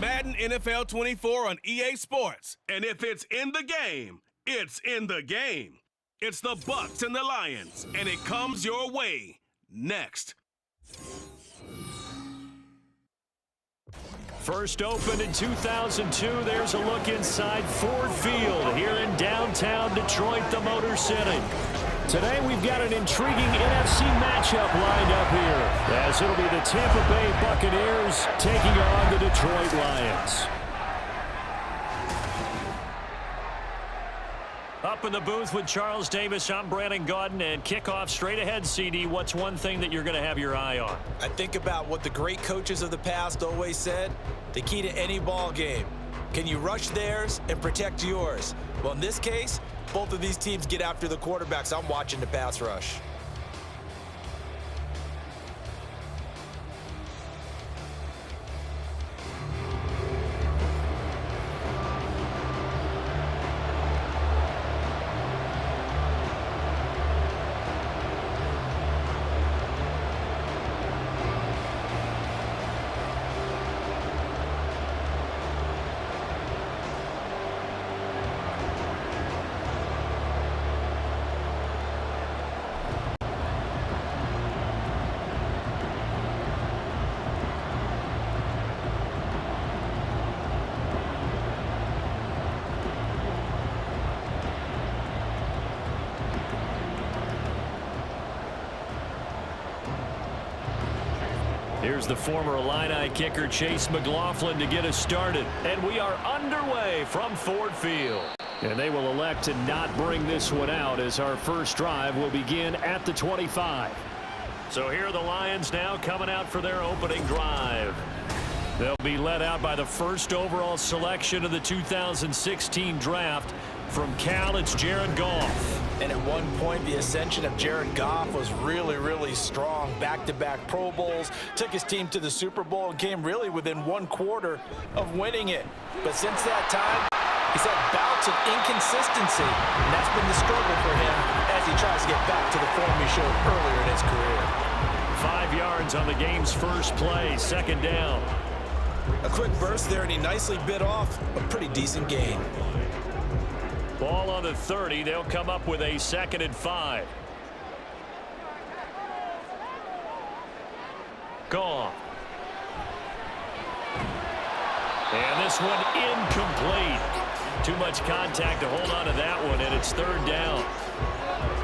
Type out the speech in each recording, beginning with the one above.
Madden NFL24 on EA Sports. And if it's in the game, it's in the game. It's the Bucs and the Lions, and it comes your way next. First opened in 2002, there's a look inside Ford Field here in downtown Detroit, the Motor City. Today we've got an intriguing NFC matchup lined up here, as it'll be the Tampa Bay Buccaneers taking on the Detroit Lions. Up in the booth with Charles Davis, I'm Brandon Gaudin, and kickoff straight ahead, CD. What's one thing that you're going to have your eye on? I think about what the great coaches of the past always said. The key to any ball game. Can you rush theirs and protect yours? Well, in this case, both of these teams get after the quarterbacks. I'm watching the pass rush. Here's the former Illini kicker Chase McLaughlin to get us started. And we are underway from Ford Field. And they will elect to not bring this one out, as our first drive will begin at the 25. So here are the Lions now coming out for their opening drive. They'll be led out by the first overall selection of the 2016 draft. From Cal, it's Jared Goff. And at one point, the ascension of Jared Goff was really, really strong. Back-to-back Pro Bowls, took his team to the Super Bowl, and came really within one quarter of winning it. But since that time, he's had bouts of inconsistency, and that's been the struggle for him as he tries to get back to the form he showed earlier in his career. 5 yards on the game's first play, second down. A quick burst there, and he nicely bit off a pretty decent gain. Ball on the 30. They'll come up with a 2nd and 5. Gone. And this one incomplete. Too much contact to hold on to that one, and it's 3rd down.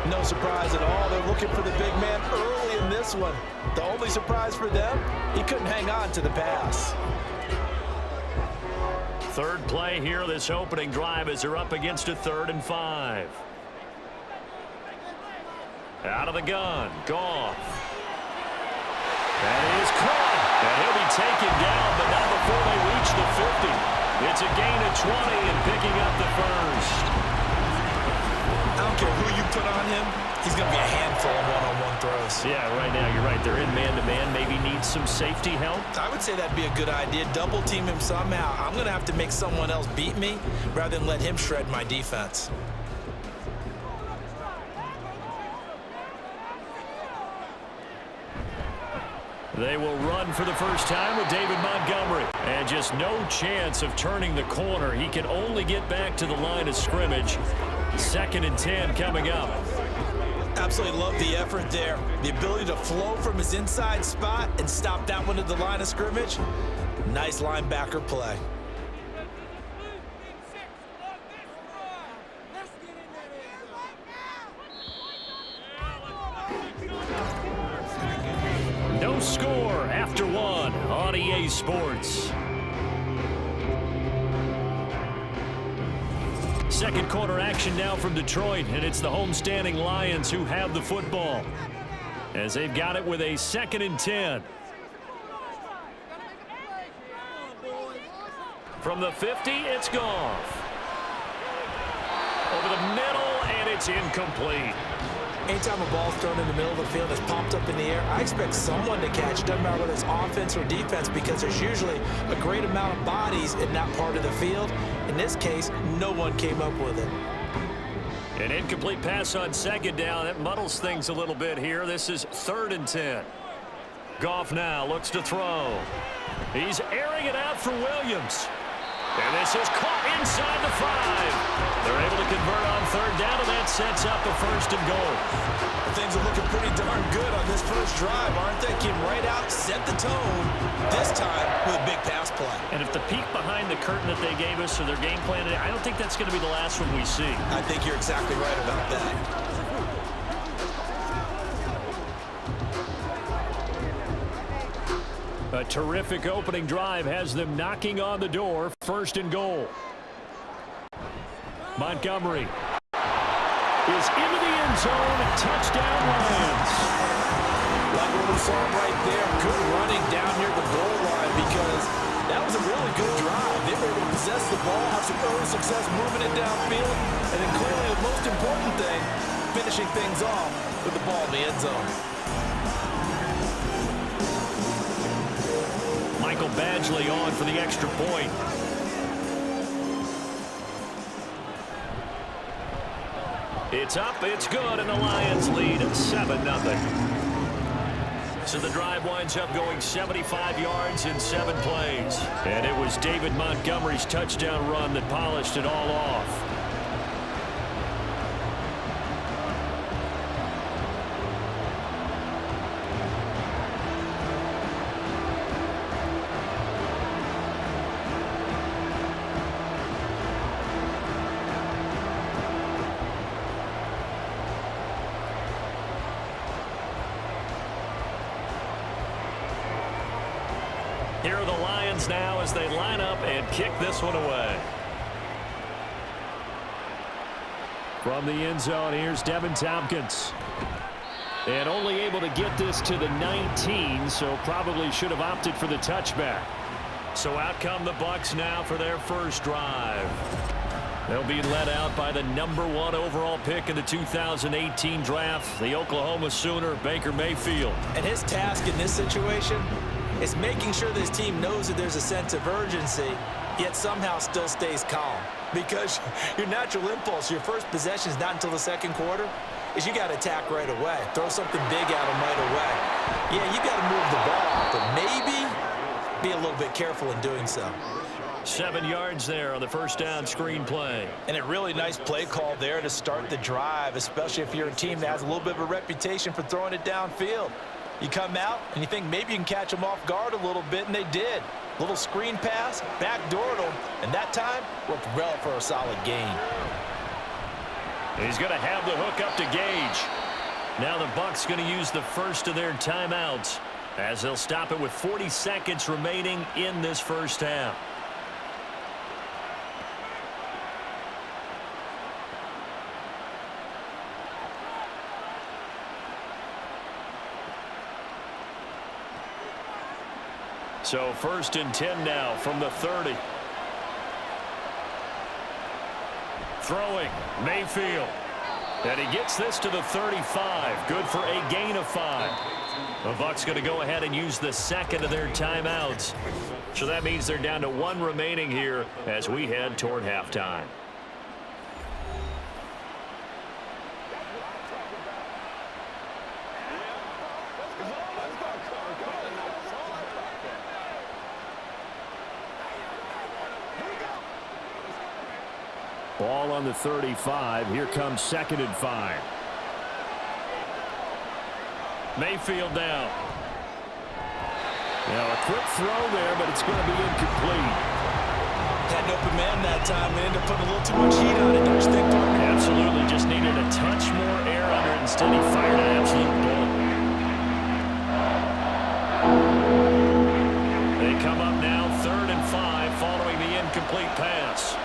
No surprise at all. They're looking for the big man early in this one. The only surprise for them, he couldn't hang on to the pass. Third play here, this opening drive, as they're up against a 3rd and 5. Out of the gun, Goff. That is caught, and he'll be taken down, but not before they reach the 50. It's a gain of 20 and picking up the first. I don't care who you put on him, he's going to be a handful of one-on-one throws. Yeah, right now you're right. They're in man-to-man, maybe needs some safety help. I would say that'd be a good idea. Double team him somehow. I'm going to have to make someone else beat me rather than let him shred my defense. They will run for the first time with David Montgomery. And just no chance of turning the corner. He can only get back to the line of scrimmage. 2nd and 10 coming up. Absolutely love the effort there. The ability to flow from his inside spot and stop that one at the line of scrimmage. Nice linebacker play. No score after one on EA Sports. Second quarter action now from Detroit, and it's the homestanding Lions who have the football, as they've got it with a 2nd and 10. From the 50, it's Goff. Over the middle, and it's incomplete. Anytime a ball's thrown in the middle of the field that's popped up in the air, I expect someone to catch. Doesn't matter whether it's offense or defense, because there's usually a great amount of bodies in that part of the field. In this case, no one came up with it. An incomplete pass on 2nd down. That muddles things a little bit here. This is 3rd and 10. Goff now looks to throw. He's airing it out for Williams. And this is caught inside the 5. They're able to convert on third down, and that sets up a 1st and goal. Things are looking pretty darn good on this first drive, aren't they? Came right out, set the tone, this time with a big pass play. And if the peek behind the curtain that they gave us or their game plan, I don't think that's going to be the last one we see. I think you're exactly right about that. A terrific opening drive has them knocking on the door. 1st and goal. Montgomery is into the end zone. Touchdown, Lions. Like what we saw right there, good running down near the goal line because that was a really good drive. They were able to possess the ball, have some early success moving it downfield, and then clearly the most important thing, finishing things off with the ball in the end zone. Michael Badgley on for the extra point. It's up, it's good, and the Lions lead 7-0. So the drive winds up going 75 yards in 7 plays. And it was David Montgomery's touchdown run that polished it all off. Here are the Lions now as they line up and kick this one away. From the end zone, here's Devin Tompkins. And only able to get this to the 19, so probably should have opted for the touchback. So out come the Bucs now for their first drive. They'll be led out by the #1 overall pick in the 2018 draft, the Oklahoma Sooner, Baker Mayfield. And his task in this situation is making sure this team knows that there's a sense of urgency, yet somehow still stays calm. Because your natural impulse, your first possession is not until the second quarter, is you got to attack right away. Throw something big at them right away. Yeah, you got to move the ball, but maybe be a little bit careful in doing so. 7 yards there on the first down screen play. And a really nice play call there to start the drive, especially if you're a team that has a little bit of a reputation for throwing it downfield. You come out and you think maybe you can catch them off guard a little bit, and they did. Little screen pass, backdoored them, and that time worked well for a solid gain. He's going to have the hook up to Gage. Now the Bucs going to use the first of their timeouts as they'll stop it with 40 seconds remaining in this first half. So 1st and 10 now from the 30. Throwing, Mayfield. And he gets this to the 35. Good for a gain of 5. The Bucs going to go ahead and use the second of their timeouts. So that means they're down to 1 remaining here as we head toward halftime. Ball on the 35. Here comes 2nd and 5. Mayfield down. Now a quick throw there, but it's going to be incomplete. Had an open man that time. They ended up putting a little too much heat on it, don't you think, partner? Absolutely. Just needed a touch more air under it. Instead, he fired an absolute bullet. They come up now 3rd and 5 following the incomplete pass.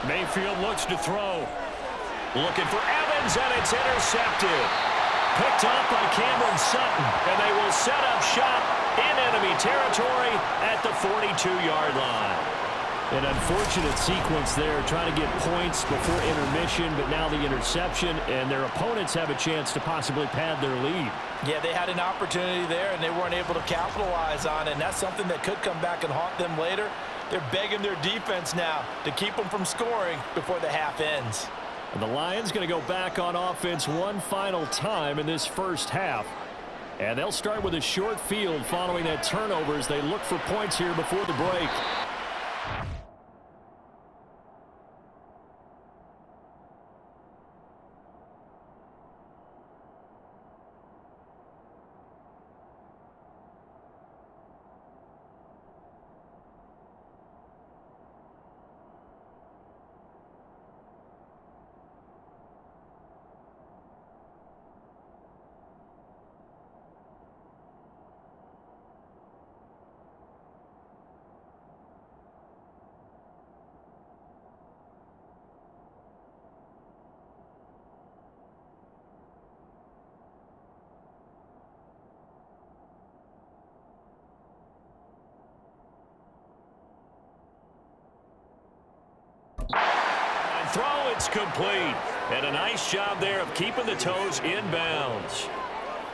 Mayfield looks to throw. Looking for Evans, and it's intercepted. Picked off by Cameron Sutton, and they will set up shop in enemy territory at the 42-yard line. An unfortunate sequence there, trying to get points before intermission, but now the interception, and their opponents have a chance to possibly pad their lead. Yeah, they had an opportunity there, and they weren't able to capitalize on it, and that's something that could come back and haunt them later. They're begging their defense now to keep them from scoring before the half ends. And the Lions going to go back on offense one final time in this first half. And they'll start with a short field following that turnover as they look for points here before the break. Throw, it's complete. And a nice job there of keeping the toes in bounds.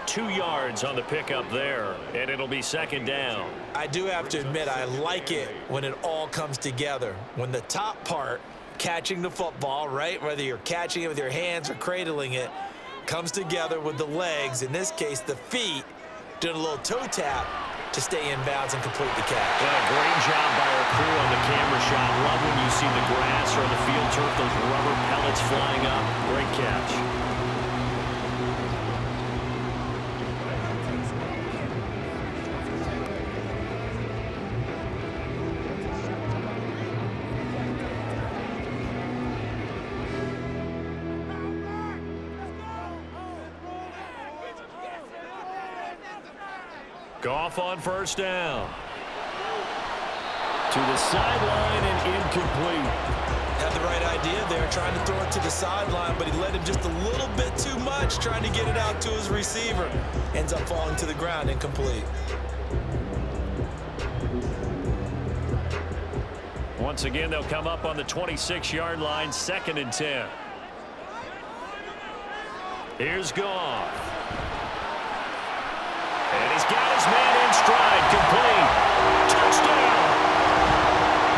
2 yards on the pickup there, and it'll be second down. I do have to admit, I like it when it all comes together. When the top part, catching the football, right, whether you're catching it with your hands or cradling it, comes together with the legs, in this case the feet, doing a little toe tap to stay in bounds and complete the catch. Well, great job by our crew on the camera shot. Love when you see the grass or the field turf, those rubber pellets flying up. Great catch. Goff on first down. To the sideline and incomplete. Had the right idea there, trying to throw it to the sideline, but he let him just a little bit too much, trying to get it out to his receiver. Ends up falling to the ground, incomplete. Once again, they'll come up on the 26-yard line, 2nd and 10. Here's Goff. And he's got his man in stride, complete. Touchdown!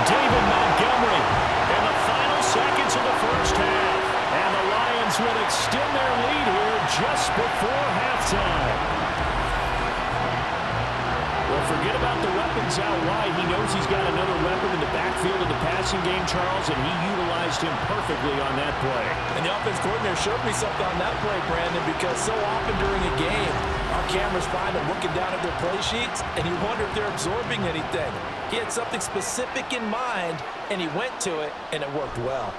David Montgomery in the final seconds of the first half. And the Lions will extend their lead here just before halftime. Well, forget about the weapons out wide. He knows he's got another weapon in the backfield of the passing game, Charles, and he utilized him perfectly on that play. And the offense coordinator showed me something on that play, Brandon, because so often during a game, our cameras find them looking down at their play sheets, and you wonder if they're absorbing anything. He had something specific in mind, and he went to it, and it worked well.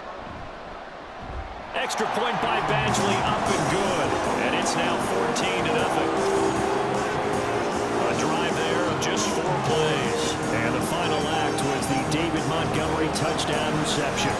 Extra point by Badgley, up and good. And it's now 14-0. A drive there of just 4 plays. And the final act was the David Montgomery touchdown reception.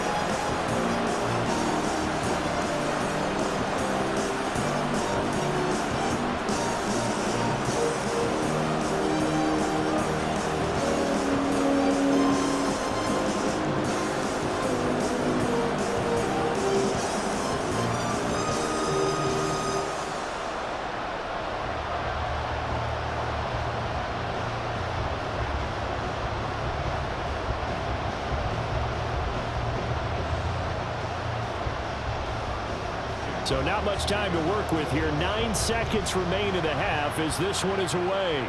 So not much time to work with here. 9 seconds remain in the half as this one is away.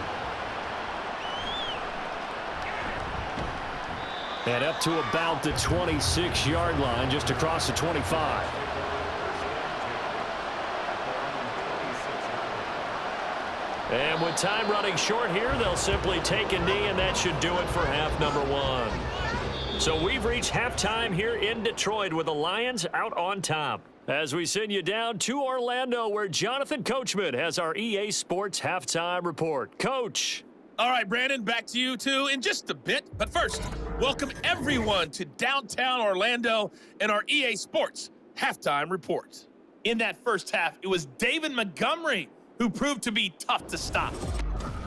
And up to about the 26-yard line, just across the 25. And with time running short here, they'll simply take a knee, and that should do it for half number 1. So we've reached halftime here in Detroit with the Lions out on top. As we send you down to Orlando, where Jonathan Coachman has our EA Sports Halftime Report. Coach. All right, Brandon, back to you, too, in just a bit. But first, welcome everyone to downtown Orlando and our EA Sports Halftime Report. In that first half, it was David Montgomery who proved to be tough to stop.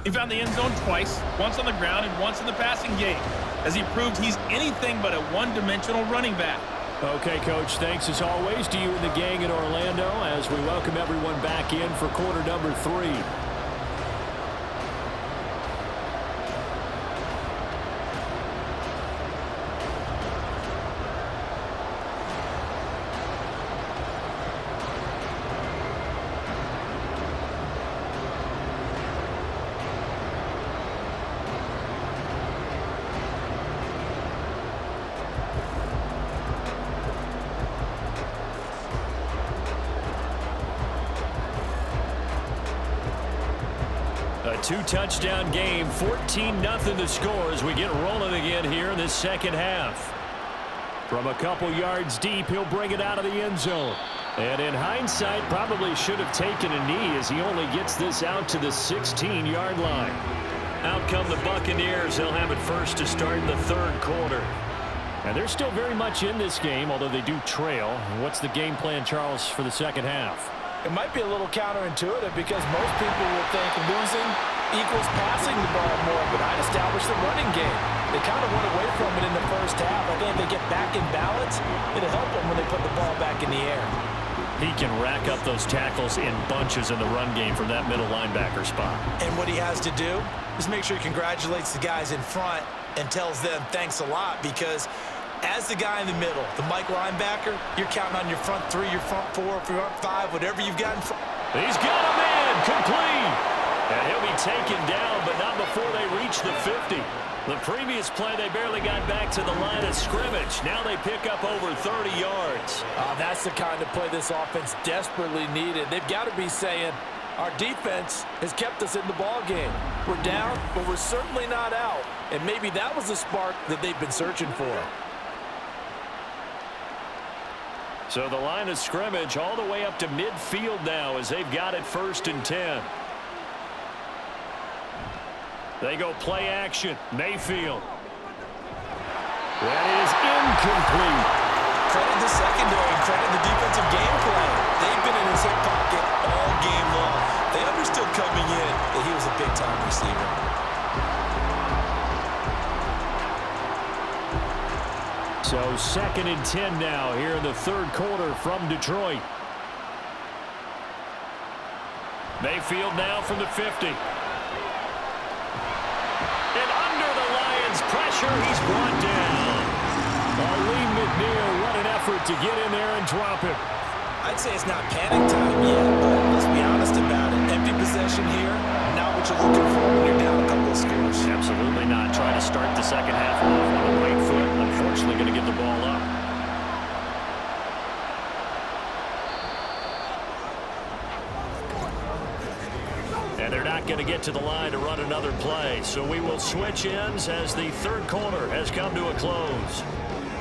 He found the end zone twice, once on the ground and once in the passing game, as he proved he's anything but a one-dimensional running back. Okay, Coach, thanks as always to you and the gang in Orlando as we welcome everyone back in for quarter number 3. Two-touchdown game, 14-0 the score as we get rolling again here in this second half. From a couple yards deep, he'll bring it out of the end zone. And in hindsight, probably should have taken a knee as he only gets this out to the 16-yard line. Out come the Buccaneers. They'll have it first to start the third quarter. And they're still very much in this game, although they do trail. What's the game plan, Charles, for the second half? It might be a little counterintuitive because most people will think losing equals passing the ball more, but I'd establish the running game. They kind of went away from it in the first half. I think if they get back in balance, it'll help them when they put the ball back in the air. He can rack up those tackles in bunches in the run game from that middle linebacker spot. And what he has to do is make sure he congratulates the guys in front and tells them thanks a lot, because as the guy in the middle, the Mike linebacker, you're counting on your front three, your front four, front five, whatever you've got in front. He's got a man, complete. And he'll be taken down, but not before they reach the 50. The previous play, they barely got back to the line of scrimmage. Now they pick up over 30 yards. That's the kind of play this offense desperately needed. They've got to be saying, our defense has kept us in the ball game. We're down, but we're certainly not out. And maybe that was the spark that they've been searching for. So the line of scrimmage all the way up to midfield now as they've got it 1st and 10. They go play action. Mayfield. That is incomplete. Credit the secondary, credit the defensive game plan. They've been in his hip pocket all game long. They understood coming in that he was a big-time receiver. So 2nd and 10 now here in the third quarter from Detroit. Mayfield now from the 50. And under the Lions' pressure, he's brought down. Arlene McNeil, what an effort to get in there and drop him. I'd say it's not panic time yet, but let's be honest about it. Empty possession here, not what you're looking for when you're down a couple of scores. Absolutely not. Trying to start the second half off on the right foot. Unfortunately, going to get the ball up. And they're not going to get to the line to run another play. So we will switch ends as the third quarter has come to a close.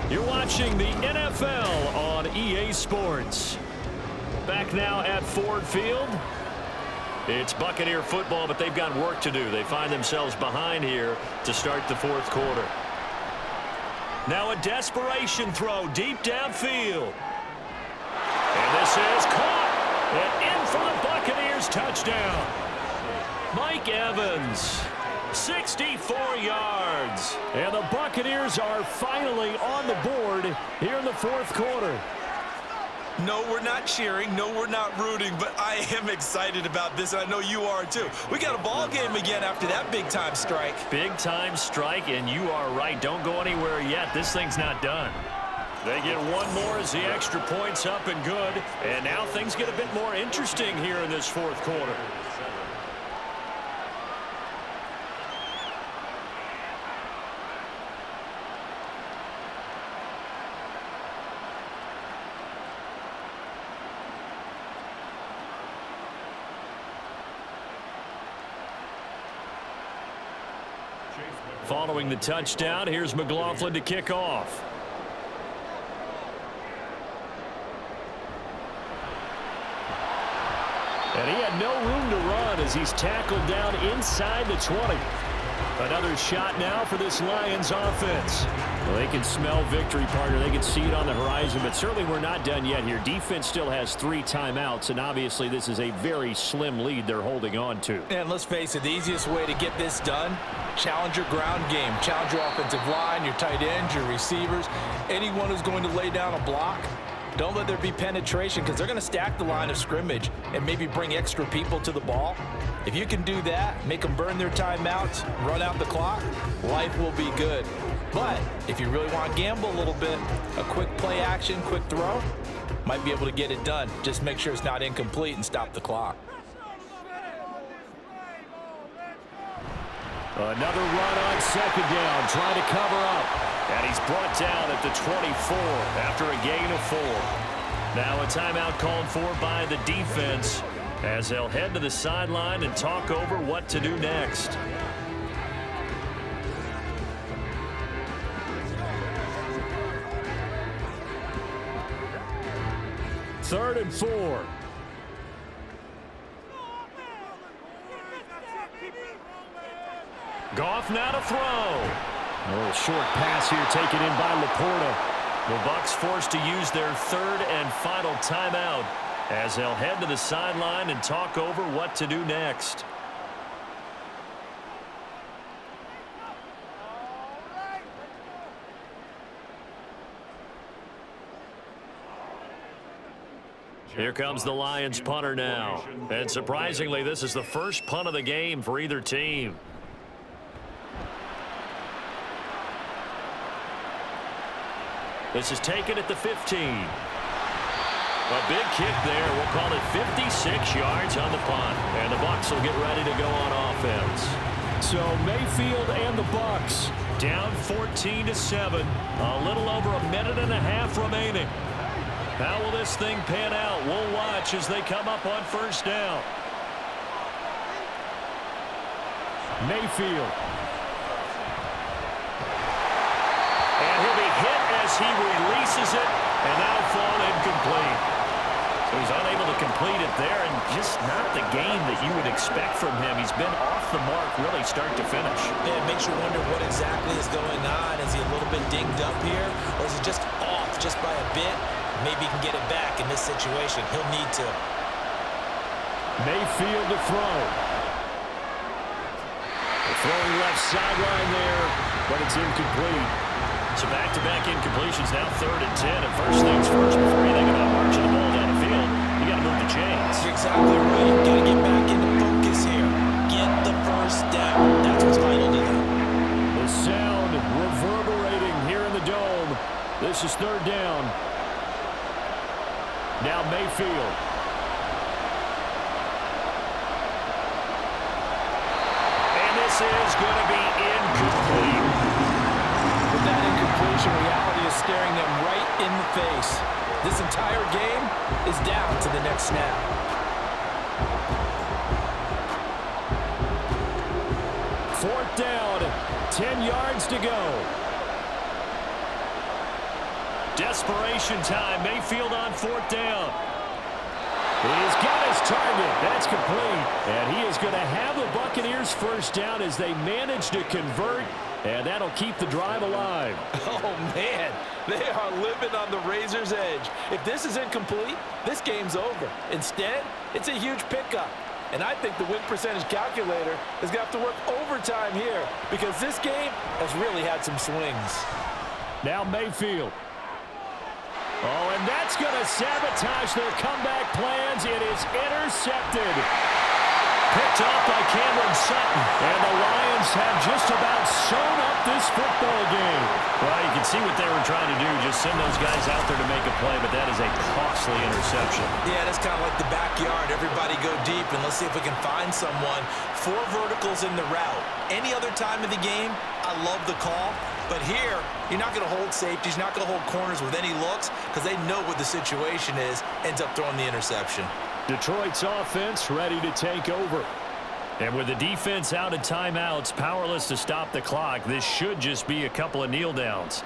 You're watching the NFL on EA Sports. Back now at Ford Field. It's Buccaneer football, but they've got work to do. They find themselves behind here to start the fourth quarter. Now a desperation throw deep downfield. And this is caught. And in for the Buccaneers touchdown. Mike Evans, 64 yards. And the Buccaneers are finally on the board here in the fourth quarter. No, we're not cheering. No, we're not rooting, but I am excited about this, and I know you are too. We got a ball game again after that big-time strike. Big-time strike, and you are right. Don't go anywhere yet. This thing's not done. They get one more as the extra point's up and good, and now things get a bit more interesting here in this fourth quarter. Following the touchdown, here's McLaughlin to kick off. And he had no room to run as he's tackled down inside the 20. Another shot now for this Lions offense. Well, they can smell victory, partner. They can see it on the horizon, but certainly we're not done yet here. Defense still has 3 timeouts, and obviously this is a very slim lead they're holding on to. And let's face it, the easiest way to get this done, challenge your ground game. Challenge your offensive line, your tight ends, your receivers, anyone who's going to lay down a block. Don't let there be penetration because they're going to stack the line of scrimmage and maybe bring extra people to the ball. If you can do that, make them burn their timeouts, run out the clock, life will be good. But if you really want to gamble a little bit, a quick play action, quick throw, might be able to get it done. Just make sure it's not incomplete and stop the clock. Another run on second down, trying to cover up. And he's brought down at the 24 after a gain of 4. Now a timeout called for by the defense. as they'll head to the sideline and talk over what to do next. Third and 4. Goff now to throw. A little short pass here taken in by Laporta. The Bucs forced to use their third and final timeout as they'll head to the sideline and talk over what to do next. Here comes the Lions punter now. And surprisingly, this is the first punt of the game for either team. This is taken at the 15. A big kick there. We'll call it 56 yards on the punt. And the Bucs will get ready to go on offense. So Mayfield and the Bucs down 14-7. A little over a minute and a half remaining. How will this thing pan out? We'll watch as they come up on first down. Mayfield. And he'll be hit as he releases it, and that'll fall incomplete. So he's unable to complete it there, and just not the game that you would expect from him. He's been off the mark really start to finish. Yeah, it makes you wonder what exactly is going on. Is he a little bit dinged up here, or is he just off just by a bit? Maybe he can get it back in this situation. He'll need to. Mayfield to throw. The throwing left sideline there, but it's incomplete. So back-to-back incompletions, now 3rd and 10. And first things first, before you think about marching the ball down the field, you got to move the chains. You're exactly right. You got to get back into focus here. Get the first down. That's what's vital to them. The sound reverberating here in the dome. This is 3rd down. Now Mayfield. And this is going to be incomplete. With that incompletion, reality is staring them right in the face. This entire game is down to the next snap. Fourth down, 10 yards to go. Desperation time. Mayfield on 4th down. He's got his target. That's complete. And he is going to have the Buccaneers first down as they manage to convert. And that'll keep the drive alive. Oh, man. They are living on the razor's edge. If this is incomplete, this game's over. Instead, it's a huge pickup. And I think the win percentage calculator is going to have to work overtime here because this game has really had some swings. Now Mayfield. Oh, and that's going to sabotage their comeback plans. It is intercepted. Picked off by Cameron Sutton. And the Lions have just about sewn up this football game. Well, you can see what they were trying to do. Just send those guys out there to make a play, but that is a costly interception. Yeah, that's kind of like the backyard. Everybody go deep, and let's see if we can find someone. 4 verticals in the route. Any other time of the game, I love the call. But here, you're not going to hold safeties, you're not going to hold corners with any looks because they know what the situation is, ends up throwing the interception. Detroit's offense ready to take over. And with the defense out of timeouts, powerless to stop the clock, this should just be a couple of kneel downs.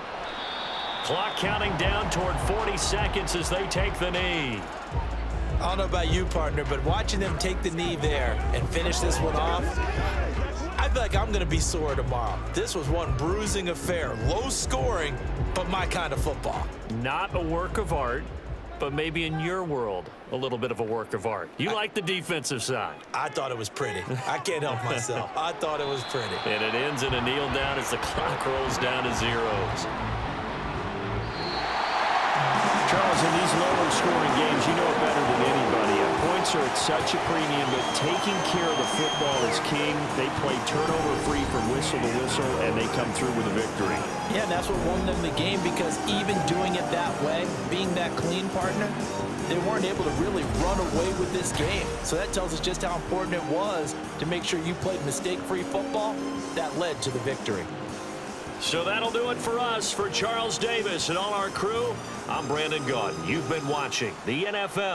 Clock counting down toward 40 seconds as they take the knee. I don't know about you, partner, but watching them take the knee there and finish this one off, I feel like I'm going to be sore tomorrow. This was one bruising affair. Low scoring, but my kind of football. Not a work of art, but maybe in your world, a little bit of a work of art. You like the defensive side. I thought it was pretty. I can't help myself. I thought it was pretty. And it ends in a kneel down as the clock rolls down to zeros. Charles, in these lower scoring games, you know it better than anybody. Points are at such a premium, but taking care of the football is king. They play turnover-free from whistle to whistle, and they come through with a victory. Yeah, and that's what won them the game because even doing it that way, being that clean, partner, they weren't able to really run away with this game. So that tells us just how important it was to make sure you played mistake-free football. That led to the victory. So that'll do it for us. For Charles Davis and all our crew, I'm Brandon Gaudin. You've been watching the NFL.